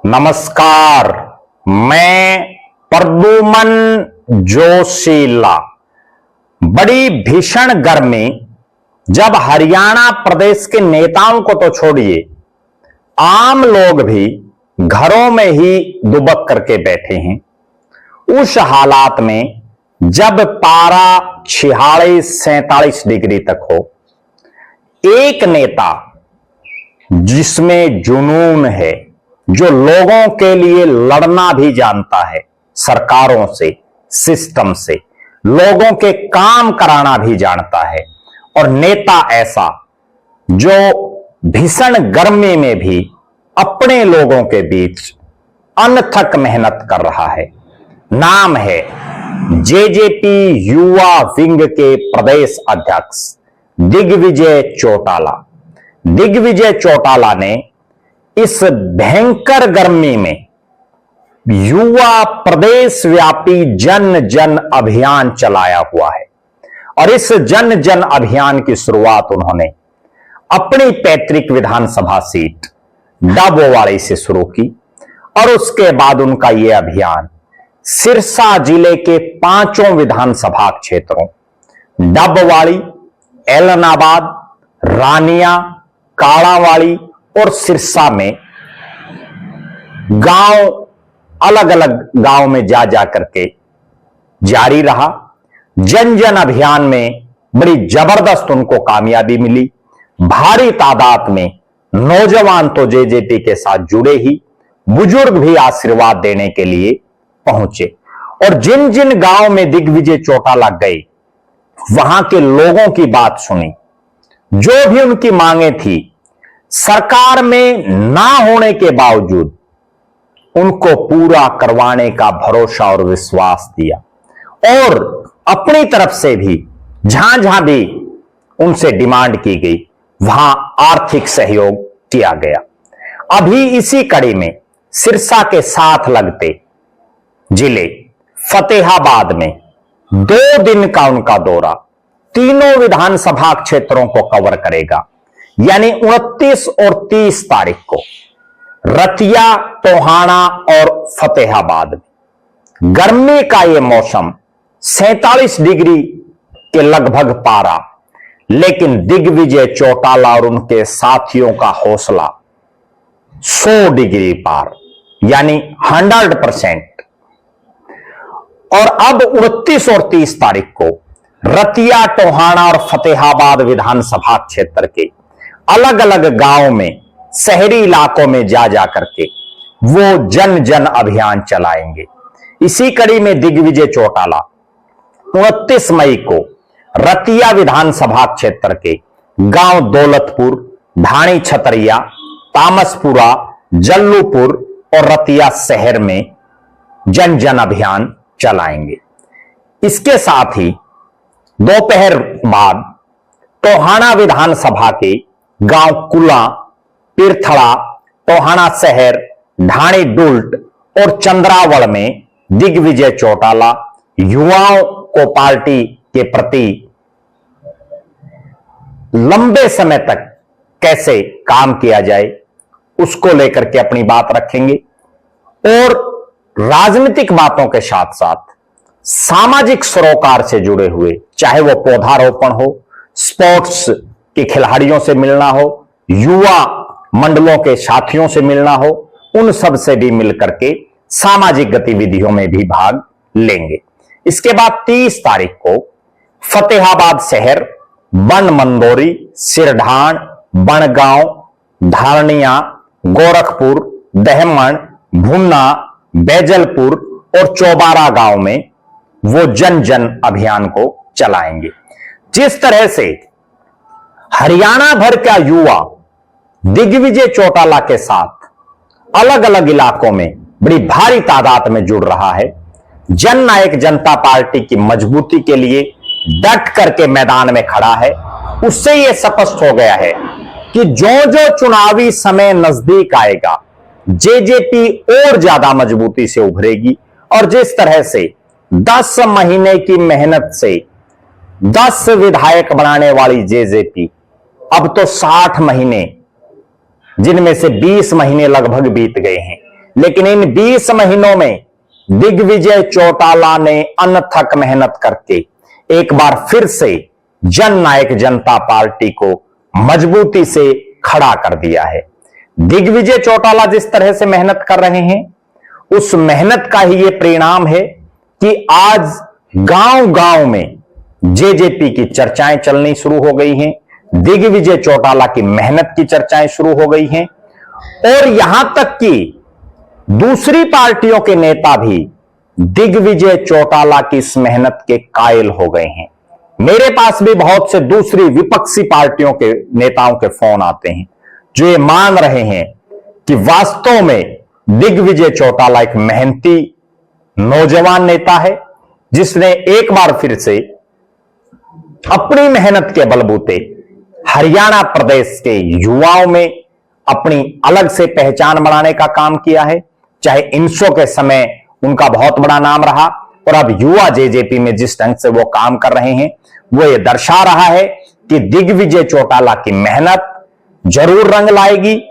नमस्कार, मैं प्रद्युमन जोशीला। बड़ी भीषण गर्मी जब हरियाणा प्रदेश के नेताओं को तो छोड़िए, आम लोग भी घरों में ही दुबक करके बैठे हैं। उस हालात में जब पारा 46-47 डिग्री तक हो, एक नेता जिसमें जुनून है, जो लोगों के लिए लड़ना भी जानता है, सरकारों से, सिस्टम से, लोगों के काम कराना भी जानता है, और नेता ऐसा जो भीषण गर्मी में भी अपने लोगों के बीच अनथक मेहनत कर रहा है। नाम है जेजेपी युवा विंग के प्रदेश अध्यक्ष दिग्विजय चौटाला। दिग्विजय चौटाला ने इस भयंकर गर्मी में युवा प्रदेश व्यापी जन जन अभियान चलाया हुआ है, और इस जन जन अभियान की शुरुआत उन्होंने अपनी पैतृक विधानसभा सीट डबवाड़ी से शुरू की, और उसके बाद उनका यह अभियान सिरसा जिले के 5 विधानसभा क्षेत्रों डबवाड़ी, एलनाबाद, रानिया, काड़ावाड़ी और सिरसा में गांव, अलग अलग गांव में जा जा करके जारी रहा। जन जन अभियान में बड़ी जबरदस्त उनको कामयाबी मिली। भारी तादाद में नौजवान तो जेजेपी के साथ जुड़े ही, बुजुर्ग भी आशीर्वाद देने के लिए पहुंचे। और जिन जिन गांव में दिग्विजय चौटाला गए, वहां के लोगों की बात सुनी, जो भी उनकी मांगे थी, सरकार में ना होने के बावजूद उनको पूरा करवाने का भरोसा और विश्वास दिया, और अपनी तरफ से भी जहां जहां भी उनसे डिमांड की गई, वहां आर्थिक सहयोग किया गया। अभी इसी कड़ी में सिरसा के साथ लगते जिले फतेहाबाद में 2 दिन का उनका दौरा 3 विधानसभा क्षेत्रों को कवर करेगा। यानी 29 और 30 तारीख को रतिया, टोहाना और फतेहाबाद में गर्मी का यह मौसम 47 डिग्री के लगभग पारा, लेकिन दिग्विजय चौटाला और उनके साथियों का हौसला 100 डिग्री पार, यानी 100%। और अब 29 और 30 तारीख को रतिया, टोहाना और फतेहाबाद विधानसभा क्षेत्र के अलग अलग गांव में, शहरी इलाकों में जा जा करके वो जन जन अभियान चलाएंगे। इसी कड़ी में दिग्विजय चौटाला 29 मई को रतिया विधानसभा क्षेत्र के गांव दौलतपुर, ढाणी छतरिया, तामसपुरा, जल्लूपुर और रतिया शहर में जन जन अभियान चलाएंगे। इसके साथ ही दोपहर बाद टोहाना विधानसभा के गांव कुला, पिरथड़ा, टोहाना शहर, ढाणी डुल्ट और चंद्रावड़ में दिग्विजय चौटाला युवाओं को पार्टी के प्रति लंबे समय तक कैसे काम किया जाए, उसको लेकर के अपनी बात रखेंगे। और राजनीतिक बातों के साथ साथ सामाजिक सरोकार से जुड़े हुए, चाहे वो पौधारोपण हो, स्पोर्ट्स के खिलाड़ियों से मिलना हो, युवा मंडलों के साथियों से मिलना हो, उन सब से भी मिलकर के सामाजिक गतिविधियों में भी भाग लेंगे। इसके बाद 30 तारीख को फतेहाबाद शहर, बन मंदोरी, सिरढाण, बनगांव, धारनिया, गोरखपुर, दहमन, भुन्ना, बैजलपुर और चौबारा गांव में वो जन जन अभियान को चलाएंगे। जिस तरह से हरियाणा भर का युवा दिग्विजय चौटाला के साथ अलग अलग इलाकों में बड़ी भारी तादाद में जुड़ रहा है, जन नायक जनता पार्टी की मजबूती के लिए डट करके मैदान में खड़ा है, उससे यह स्पष्ट हो गया है कि जो जो चुनावी समय नजदीक आएगा, जेजेपी और ज्यादा मजबूती से उभरेगी। और जिस तरह से 10 महीने की मेहनत से 10 विधायक बनाने वाली जेजेपी अब तो 60 महीने, जिनमें से 20 महीने लगभग बीत गए हैं, लेकिन इन 20 महीनों में दिग्विजय चौटाला ने अनथक मेहनत करके एक बार फिर से जननायक जनता पार्टी को मजबूती से खड़ा कर दिया है। दिग्विजय चौटाला जिस तरह से मेहनत कर रहे हैं, उस मेहनत का ही यह परिणाम है कि आज गांव-गांव में जेजेपी की चर्चाएं चलनी शुरू हो गई हैं, दिग्विजय चौटाला की मेहनत की चर्चाएं शुरू हो गई हैं और यहां तक कि दूसरी पार्टियों के नेता भी दिग्विजय चौटाला की इस मेहनत के कायल हो गए हैं। मेरे पास भी बहुत से दूसरी विपक्षी पार्टियों के नेताओं के फोन आते हैं जो ये मान रहे हैं कि वास्तव में दिग्विजय चौटाला एक मेहनती नौजवान नेता है जिसने एक बार फिर से अपनी मेहनत के बलबूते हरियाणा प्रदेश के युवाओं में अपनी अलग से पहचान बनाने का काम किया है। चाहे इनसो के समय उनका बहुत बड़ा नाम रहा और अब युवा जेजेपी में जिस ढंग से वो काम कर रहे हैं, वो ये दर्शा रहा है कि दिग्विजय चौटाला की मेहनत जरूर रंग लाएगी।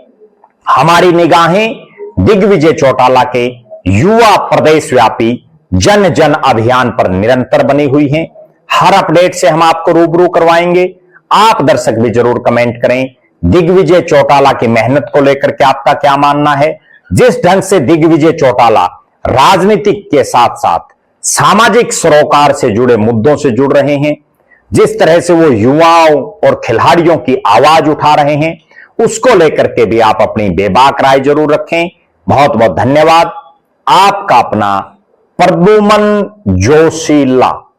हमारी निगाहें दिग्विजय चौटाला के युवा प्रदेश व्यापी जन जन अभियान पर निरंतर बनी हुई हैं। हर अपडेट से हम आपको रूबरू करवाएंगे। आप दर्शक भी जरूर कमेंट करें, दिग्विजय चौटाला की मेहनत को लेकर के आपका क्या मानना है। जिस ढंग से दिग्विजय चौटाला राजनीतिक के साथ साथ सामाजिक सरोकार से जुड़े मुद्दों से जुड़ रहे हैं, जिस तरह से वो युवाओं और खिलाड़ियों की आवाज उठा रहे हैं, उसको लेकर के भी आप अपनी बेबाक राय जरूर रखें। बहुत बहुत धन्यवाद। आपका अपना प्रद्युमन जोशीला।